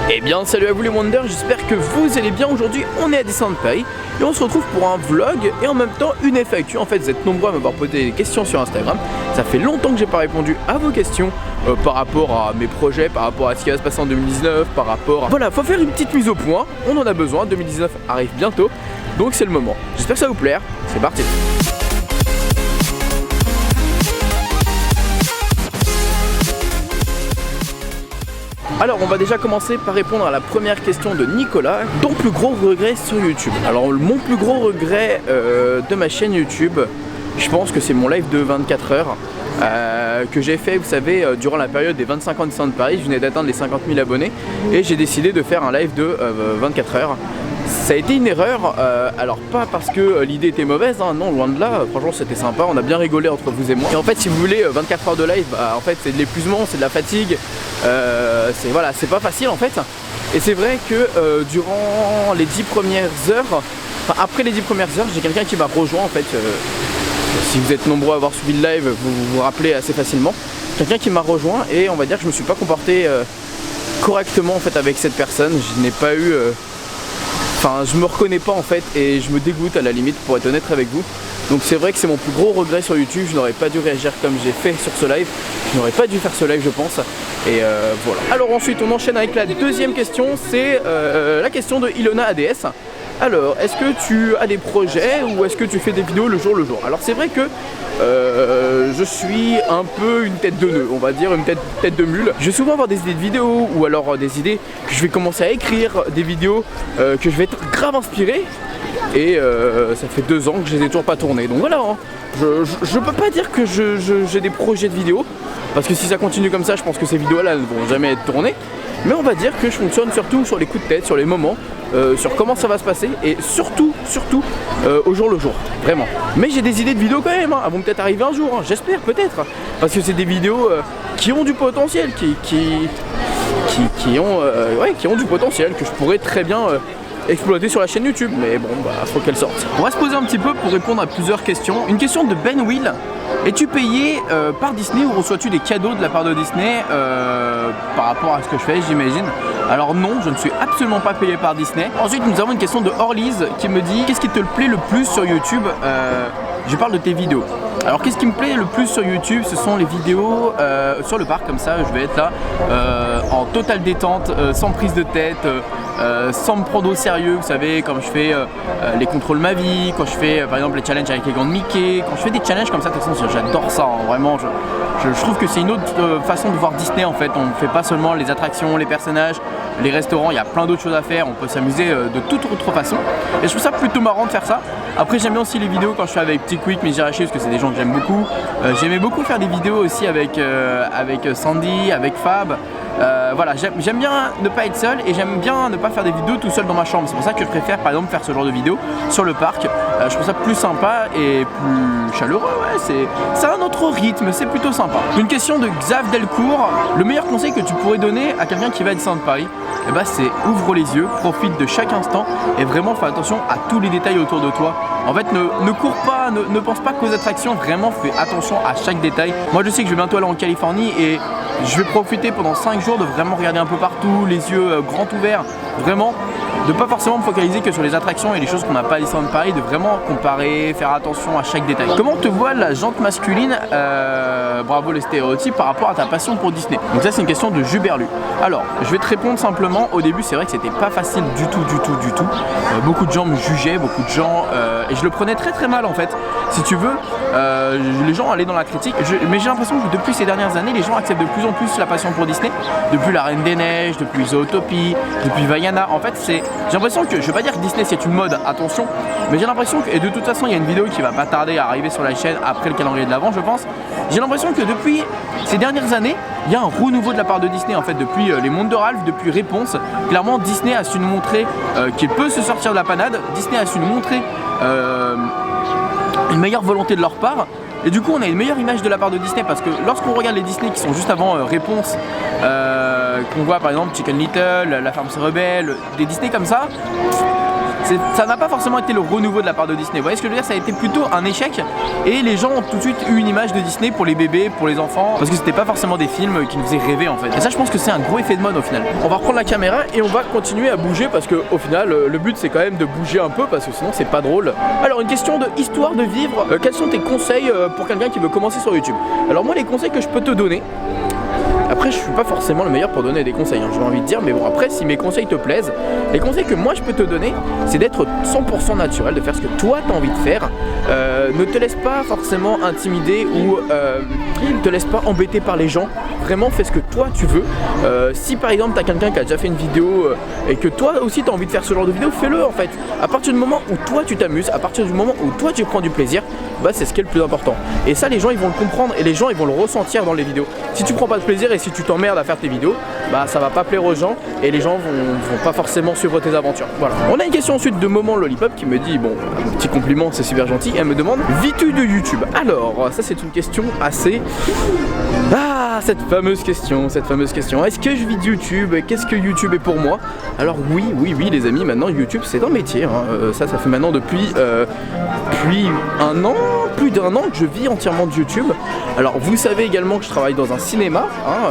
Eh bien salut à vous les Wonders, j'espère que vous allez bien. Aujourd'hui on est à Disneyland Paris et on se retrouve pour un vlog et en même temps une FAQ. En fait vous êtes nombreux à m'avoir posé des questions sur Instagram. Ça fait longtemps que j'ai pas répondu à vos questions par rapport à mes projets, par rapport à ce qui va se passer en 2019, par rapport à... Voilà, faut faire une petite mise au point, on en a besoin, 2019 arrive bientôt, donc c'est le moment. J'espère que ça va vous plaire, c'est parti. Alors on va déjà commencer par répondre à la première question de Nicolas. Ton plus gros regret sur YouTube? Alors mon plus gros regret de ma chaîne YouTube, je pense que c'est mon live de 24 heures que j'ai fait, vous savez, durant la période des 25 ans de Disneyland Paris. Je venais d'atteindre les 50 000 abonnés et j'ai décidé de faire un live de 24 heures. Ça a été une erreur, alors pas parce que l'idée était mauvaise, hein, non, loin de là, franchement c'était sympa, on a bien rigolé entre vous et moi. Et en fait si vous voulez 24 heures de live, en fait c'est de l'épuisement, c'est de la fatigue, voilà, c'est pas facile en fait. Et c'est vrai que durant les 10 premières heures, enfin après les 10 premières heures, j'ai quelqu'un qui m'a rejoint en fait, si vous êtes nombreux à avoir suivi le live, vous vous rappelez assez facilement. Quelqu'un qui m'a rejoint et on va dire que je me suis pas comporté correctement en fait avec cette personne, je n'ai pas eu... Enfin, je me reconnais pas en fait et je me dégoûte à la limite pour être honnête avec vous. Donc c'est vrai que c'est mon plus gros regret sur YouTube. Je n'aurais pas dû réagir comme j'ai fait sur ce live. Je n'aurais pas dû faire ce live je pense. Et voilà. Alors ensuite on enchaîne avec la deuxième question. C'est la question de Ilona ADS. Alors, est-ce que tu as des projets ou est-ce que tu fais des vidéos le jour le jour? Alors c'est vrai que je suis un peu une tête de nœud, on va dire une tête de mule. Je vais souvent avoir des idées de vidéos ou alors des idées que je vais commencer à écrire, des vidéos que je vais être grave inspiré. Et ça fait 2 ans que je les ai toujours pas tournées. Donc voilà, hein. Je peux pas dire que j'ai des projets de vidéos. Parce que si ça continue comme ça, je pense que ces vidéos-là ne vont jamais être tournées. Mais on va dire que je fonctionne surtout sur les coups de tête, sur les moments, sur comment ça va se passer et surtout au jour le jour, vraiment. Mais j'ai des idées de vidéos quand même, hein. Elles vont peut-être arriver un jour, hein. J'espère peut-être. Parce que c'est des vidéos qui ont du potentiel, qui ont du potentiel, que je pourrais très bien exploiter sur la chaîne YouTube. Mais bon, bah faut qu'elle sorte. On va se poser un petit peu pour répondre à plusieurs questions. Une question de Ben Will. Es-tu payé par Disney ou reçois-tu des cadeaux de la part de Disney par rapport à ce que je fais, j'imagine? Alors non, je ne suis absolument pas payé par Disney. Ensuite nous avons une question de Orlise qui me dit: qu'est-ce qui te plaît le plus sur YouTube? Je parle de tes vidéos. Alors qu'est-ce qui me plaît le plus sur YouTube? Ce sont les vidéos sur le parc, comme ça je vais être là en totale détente, sans prise de tête, sans me prendre au sérieux, vous savez, quand je fais les contrôles ma vie, quand je fais par exemple les challenges avec les gants de Mickey, quand je fais des challenges comme ça, de toute façon j'adore ça, hein, vraiment, je trouve que c'est une autre façon de voir Disney en fait. On ne fait pas seulement les attractions, les personnages, les restaurants, il y a plein d'autres choses à faire, on peut s'amuser de toute autre façon. Et je trouve ça plutôt marrant de faire ça. Après j'aime bien aussi les vidéos quand je fais avec Petit Quick, Mizirachi, parce que c'est des gens que j'aime beaucoup. J'aimais beaucoup faire des vidéos aussi avec Sandy, avec Fab. Voilà, j'aime bien ne pas être seul et j'aime bien ne pas faire des vidéos tout seul dans ma chambre. C'est pour ça que je préfère par exemple faire ce genre de vidéos sur le parc. Je trouve ça plus sympa et plus chaleureux, ouais, c'est un autre rythme, c'est plutôt sympa. Une question de Xav Delcourt: le meilleur conseil que tu pourrais donner à quelqu'un qui va à Disneyland Paris? Eh ben, c'est ouvre les yeux, profite de chaque instant et vraiment fais attention à tous les détails autour de toi. En fait, ne cours pas, ne pense pas qu'aux attractions, vraiment fais attention à chaque détail. Moi je sais que je vais bientôt aller en Californie et je vais profiter pendant 5 jours de vraiment regarder un peu partout, les yeux grands ouverts, vraiment de pas forcément me focaliser que sur les attractions et les choses qu'on n'a pas à Disneyland Paris, de vraiment comparer, faire attention à chaque détail. Comment te voit la jante masculine, bravo les stéréotypes, par rapport à ta passion pour Disney? Donc ça c'est une question de Juberlu. Alors je vais te répondre simplement. Au début c'est vrai que c'était pas facile du tout. Beaucoup de gens me jugeaient, beaucoup de gens et je le prenais très mal en fait. Si tu veux, les gens allaient dans la critique, mais j'ai l'impression que depuis ces dernières années les gens acceptent de plus en plus la passion pour Disney. Depuis la Reine des Neiges, depuis Zootopie, depuis Vaiana. En fait j'ai l'impression que, je vais pas dire que Disney c'est une mode, attention, mais j'ai l'impression que, et de toute façon il y a une vidéo qui va pas tarder à arriver sur la chaîne après le calendrier de l'Avent je pense, j'ai l'impression que depuis ces dernières années il y a un renouveau de la part de Disney en fait, depuis les Mondes de Ralph, depuis Réponse. Clairement Disney a su nous montrer qu'il peut se sortir de la panade, Disney a su nous montrer une meilleure volonté de leur part. Et du coup on a une meilleure image de la part de Disney, parce que lorsqu'on regarde les Disney qui sont juste avant Réponse, qu'on voit par exemple Chicken Little, La Ferme se rebelle, des Disney comme ça, ça n'a pas forcément été le renouveau de la part de Disney. Vous voyez ce que je veux dire, ça a été plutôt un échec et les gens ont tout de suite eu une image de Disney pour les bébés, pour les enfants, parce que c'était pas forcément des films qui nous faisaient rêver en fait. Et ça, je pense que c'est un gros effet de mode au final. On va reprendre la caméra et on va continuer à bouger parce que au final, le but c'est quand même de bouger un peu parce que sinon c'est pas drôle. Alors une question de histoire de vivre, quels sont tes conseils pour quelqu'un qui veut commencer sur YouTube? Alors moi les conseils que je peux te donner, après je suis pas forcément le meilleur pour donner des conseils, j'ai envie de dire, mais bon après si mes conseils te plaisent, les conseils que moi je peux te donner c'est d'être 100% naturel, de faire ce que toi tu as envie de faire, ne te laisse pas forcément intimider ou ne te laisse pas embêter par les gens, vraiment fais ce que toi tu veux. Si par exemple tu as quelqu'un qui a déjà fait une vidéo et que toi aussi tu as envie de faire ce genre de vidéo, fais-le en fait. À partir du moment où toi tu t'amuses, à partir du moment où toi tu prends du plaisir, bah c'est ce qui est le plus important. Et ça les gens ils vont le comprendre et les gens ils vont le ressentir dans les vidéos. Si tu prends pas de plaisir et si tu t'emmerdes à faire tes vidéos, bah ça va pas plaire aux gens et les gens vont pas forcément suivre tes aventures. Voilà. On a une question ensuite de Moment Lollipop qui me dit, bon, un petit compliment, c'est super gentil, elle me demande, vis-tu de YouTube? Alors, ça c'est une question assez... Ah, cette fameuse question, est-ce que je vis de YouTube? Qu'est-ce que YouTube est pour moi? Alors oui les amis, maintenant YouTube c'est un métier, hein. Ça fait maintenant depuis un an, plus d'un an que je vis entièrement de YouTube. Alors vous savez également que je travaille dans un cinéma, hein,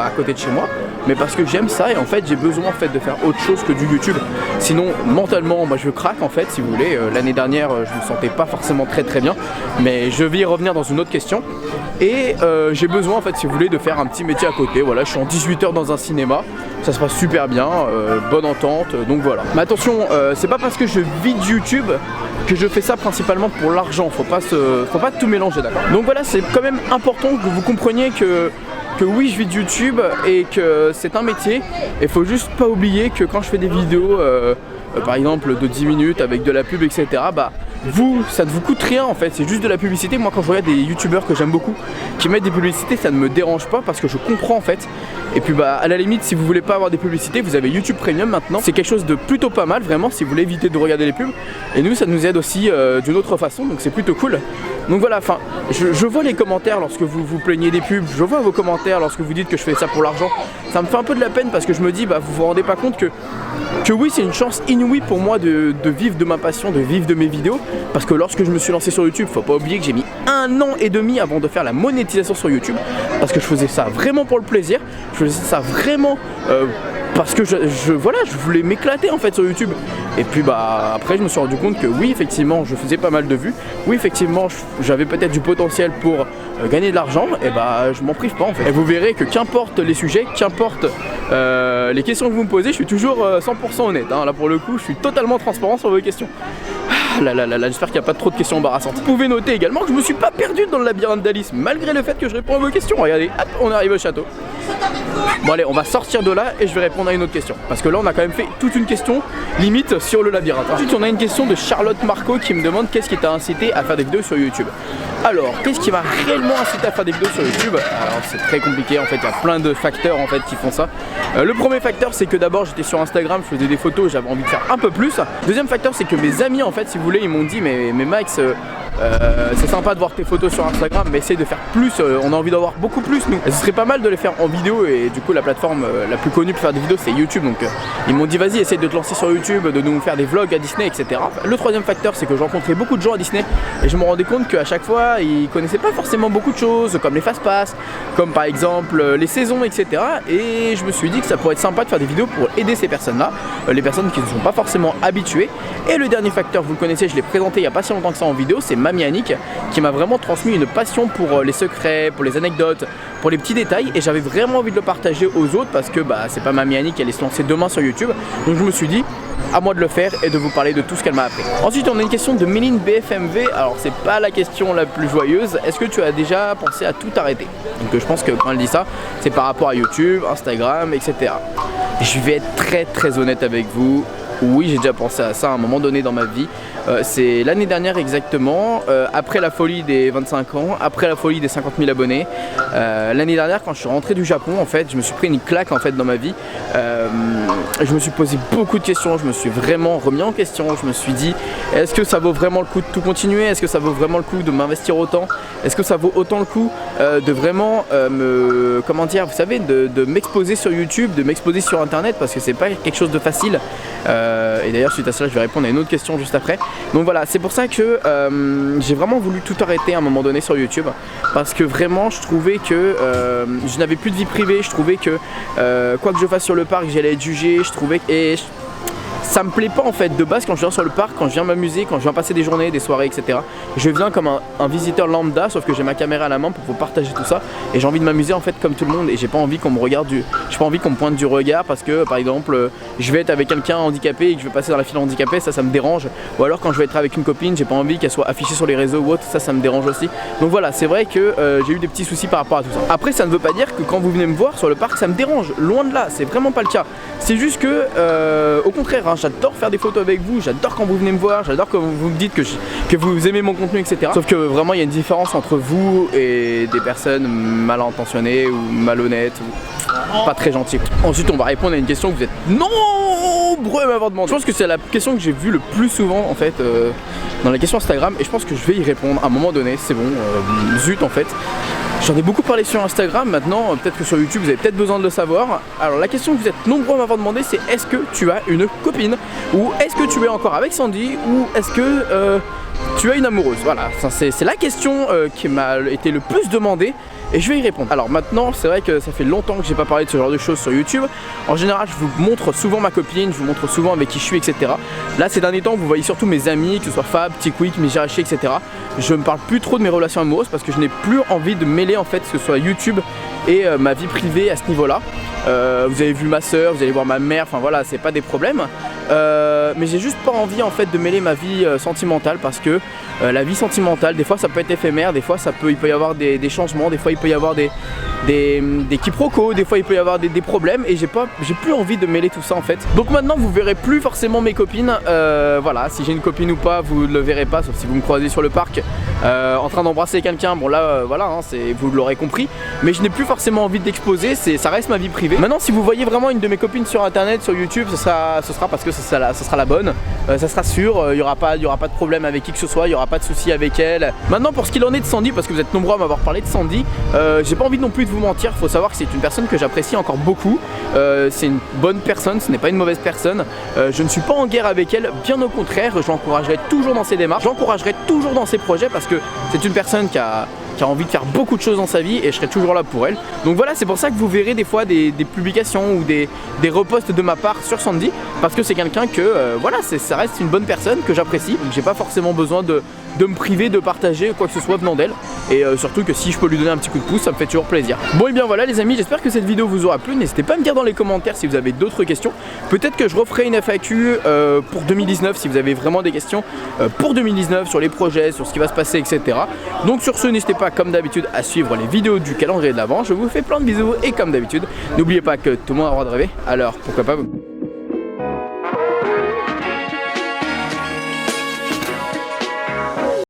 à côté de chez moi, mais parce que j'aime ça et en fait j'ai besoin en fait de faire autre chose que du YouTube. Sinon mentalement je craque en fait, si vous voulez. L'année dernière je me sentais pas forcément très bien, mais je vais y revenir dans une autre question. Et j'ai besoin en fait, si vous voulez, de faire un petit métier à côté. Voilà, je suis en 18 heures dans un cinéma, ça se passe super bien, bonne entente, donc voilà. Mais attention, c'est pas parce que je vis de YouTube que je fais ça principalement pour l'argent, faut pas tout mélanger, d'accord? Donc voilà, c'est quand même important que vous compreniez que oui je vis de YouTube et que c'est un métier, et faut juste pas oublier que quand je fais des vidéos par exemple de 10 minutes avec de la pub etc, bah vous, ça ne vous coûte rien en fait, c'est juste de la publicité. Moi quand je regarde des youtubeurs que j'aime beaucoup qui mettent des publicités, ça ne me dérange pas parce que je comprends en fait. Et puis bah à la limite, si vous voulez pas avoir des publicités, vous avez YouTube Premium maintenant, c'est quelque chose de plutôt pas mal vraiment si vous voulez éviter de regarder les pubs. Et nous ça nous aide aussi d'une autre façon, donc c'est plutôt cool. Donc voilà, enfin, je vois les commentaires lorsque vous vous plaignez des pubs, je vois vos commentaires lorsque vous dites que je fais ça pour l'argent. Ça me fait un peu de la peine parce que je me dis, bah vous vous rendez pas compte que oui, c'est une chance inouïe pour moi de vivre de ma passion, de vivre de mes vidéos. Parce que lorsque je me suis lancé sur YouTube, faut pas oublier que j'ai mis 1 an et demi avant de faire la monétisation sur YouTube. Parce que je faisais ça vraiment pour le plaisir, je faisais ça vraiment parce que je voulais m'éclater en fait sur YouTube. Et puis bah après je me suis rendu compte que oui effectivement je faisais pas mal de vues, oui effectivement j'avais peut-être du potentiel pour gagner de l'argent, et bah je m'en prive pas en fait. Et vous verrez que qu'importe les sujets, qu'importe les questions que vous me posez, je suis toujours 100% honnête, hein. Là pour le coup je suis totalement transparent sur vos questions. Là, j'espère qu'il n'y a pas trop de questions embarrassantes. Vous pouvez noter également que je me suis pas perdu dans le labyrinthe d'Alice, malgré le fait que je réponds à vos questions. Regardez, hop, on arrive au château. Bon allez, on va sortir de là et je vais répondre à une autre question. Parce que là on a quand même fait toute une question limite sur le labyrinthe. Ensuite on a une question de Charlotte Marco qui me demande qu'est-ce qui t'a incité à faire des vidéos sur YouTube. Alors, qu'est-ce qui m'a réellement incité à faire des vidéos sur YouTube? Alors c'est très compliqué en fait, il y a plein de facteurs en fait qui font ça. Le premier facteur c'est que d'abord j'étais sur Instagram, je faisais des photos, j'avais envie de faire un peu plus. Deuxième facteur c'est que mes amis en fait, si vous voulez, ils m'ont dit mais Max, c'est sympa de voir tes photos sur Instagram, mais essaye de faire plus, on a envie d'en voir beaucoup plus nous. Et ce serait pas mal de les faire en vidéo, et du coup la plateforme la plus connue pour faire des vidéos c'est YouTube, donc ils m'ont dit vas-y essaye de te lancer sur YouTube, de nous faire des vlogs à Disney etc. Le troisième facteur c'est que je rencontrais beaucoup de gens à Disney et je me rendais compte qu'à chaque fois ils connaissaient pas forcément beaucoup de choses comme les fast-pass, comme par exemple les saisons etc. Et je me suis dit que ça pourrait être sympa de faire des vidéos pour aider ces personnes là, les personnes qui ne sont pas forcément habituées. Et le dernier facteur, vous le connaissez, je l'ai présenté il n'y a pas si longtemps que ça en vidéo, c'est Mamie Annick qui m'a vraiment transmis une passion pour les secrets, pour les anecdotes, pour les petits détails, et j'avais vraiment envie de le partager aux autres parce que bah, c'est pas Mamie Annick qui allait se lancer demain sur YouTube, donc je me suis dit à moi de le faire et de vous parler de tout ce qu'elle m'a appris. Ensuite on a une question de Méline BFMV, alors c'est pas la question la plus joyeuse, est-ce que tu as déjà pensé à tout arrêter? Donc je pense que quand elle dit ça, c'est par rapport à YouTube, Instagram, etc. Je vais être très honnête avec vous. Oui, j'ai déjà pensé à ça à un moment donné dans ma vie. C'est l'année dernière exactement, après la folie des 25 ans, après la folie des 50 000 abonnés. L'année dernière, quand je suis rentré du Japon, en fait, je me suis pris une claque en fait dans ma vie. Je me suis posé beaucoup de questions, je me suis vraiment remis en question. Je me suis dit, est-ce que ça vaut vraiment le coup de tout continuer? Est-ce que ça vaut vraiment le coup de m'investir autant? Est-ce que ça vaut autant le coup de vraiment comment dire, vous savez, de m'exposer sur YouTube, de m'exposer sur Internet, parce que c'est pas quelque chose de facile. Et d'ailleurs suite à cela je vais répondre à une autre question juste après. Donc voilà, c'est pour ça que j'ai vraiment voulu tout arrêter à un moment donné sur YouTube, parce que vraiment je trouvais que je n'avais plus de vie privée, je trouvais que quoi que je fasse sur le parc j'allais être jugé, je trouvais que... ça me plaît pas en fait. De base, quand je viens sur le parc, quand je viens m'amuser, quand je viens passer des journées, des soirées, etc., je viens comme un visiteur lambda, sauf que j'ai ma caméra à la main pour vous partager tout ça, et j'ai envie de m'amuser en fait comme tout le monde, et j'ai pas envie qu'on me regarde j'ai pas envie qu'on me pointe du regard parce que par exemple je vais être avec quelqu'un handicapé et que je vais passer dans la file handicapée, ça me dérange. Ou alors quand je vais être avec une copine, j'ai pas envie qu'elle soit affichée sur les réseaux ou autre, ça me dérange aussi. Donc voilà, c'est vrai que j'ai eu des petits soucis par rapport à tout ça. Après, ça ne veut pas dire que quand vous venez me voir sur le parc ça me dérange, loin de là, c'est vraiment pas le cas. C'est juste que au contraire, hein, j'adore faire des photos avec vous, j'adore quand vous venez me voir, j'adore quand vous me dites que vous aimez mon contenu, etc. Sauf que vraiment il y a une différence entre vous et des personnes mal intentionnées ou malhonnêtes ou pas très gentilles. Ensuite on va répondre à une question que vous êtes nombreux à m'avoir demandé. Je pense que c'est la question que j'ai vue le plus souvent en fait dans les questions Instagram, et je pense que je vais y répondre à un moment donné, c'est bon, zut en fait. J'en ai beaucoup parlé sur Instagram, maintenant peut-être que sur YouTube vous avez peut-être besoin de le savoir. Alors la question que vous êtes nombreux à m'avoir demandé, c'est est-ce que tu as une copine, ou est-ce que tu es encore avec Sandy, ou est-ce que tu as une amoureuse? Voilà, c'est la question qui m'a été le plus demandée, et je vais y répondre. Alors maintenant, c'est vrai que ça fait longtemps que j'ai pas parlé de ce genre de choses sur YouTube. En général, je vous montre souvent ma copine, je vous montre souvent avec qui je suis, etc. Là, ces derniers temps, vous voyez surtout mes amis, que ce soit Fab, Tiquick, Mijarachi, etc. Je ne parle plus trop de mes relations amoureuses parce que je n'ai plus envie de mêler en fait ce que ce soit YouTube et ma vie privée à ce niveau-là. Vous avez vu ma soeur, vous allez voir ma mère, enfin voilà, c'est pas des problèmes. Mais j'ai juste pas envie en fait de mêler ma vie sentimentale, parce que la vie sentimentale, des fois ça peut être éphémère, des fois il peut y avoir des changements, des fois il peut y avoir des quiproquos, des fois il peut y avoir des problèmes, et j'ai plus envie de mêler tout ça en fait. Donc maintenant vous verrez plus forcément mes copines, voilà, si j'ai une copine ou pas vous ne le verrez pas, sauf si vous me croisez sur le parc en train d'embrasser quelqu'un, bon là voilà, hein, vous l'aurez compris, mais je n'ai plus forcément envie d'exposer, ça reste ma vie privée. Maintenant si vous voyez vraiment une de mes copines sur internet, sur YouTube, ce sera parce que ce sera la bonne, ça sera sûr, il y aura pas de problème avec qui que ce soit, il y aura pas de soucis avec elle. Maintenant pour ce qu'il en est de Sandy, parce que vous êtes nombreux à m'avoir parlé de Sandy, j'ai pas envie non plus de vous mentir, faut savoir que c'est une personne que j'apprécie encore beaucoup, c'est une bonne personne, ce n'est pas une mauvaise personne, je ne suis pas en guerre avec elle, bien au contraire, je l'encouragerai toujours dans ses démarches, j'encouragerai toujours dans ses projets, parce que c'est une personne qui a envie de faire beaucoup de choses dans sa vie, et je serai toujours là pour elle. Donc voilà, c'est pour ça que vous verrez des fois des publications ou des reposts de ma part sur Sandy, parce que c'est quelqu'un que voilà, ça reste une bonne personne que j'apprécie, donc j'ai pas forcément besoin de me priver de partager quoi que ce soit venant d'elle, et surtout que si je peux lui donner un petit coup de pouce, ça me fait toujours plaisir. Bon et bien voilà les amis, j'espère que cette vidéo vous aura plu, n'hésitez pas à me dire dans les commentaires si vous avez d'autres questions, peut-être que je referai une FAQ pour 2019 si vous avez vraiment des questions pour 2019 sur les projets, sur ce qui va se passer, etc. Donc sur ce, n'hésitez pas comme d'habitude à suivre les vidéos du calendrier de l'Avent, je vous fais plein de bisous, et comme d'habitude, n'oubliez pas que tout le monde a le droit de rêver, alors pourquoi pas vous.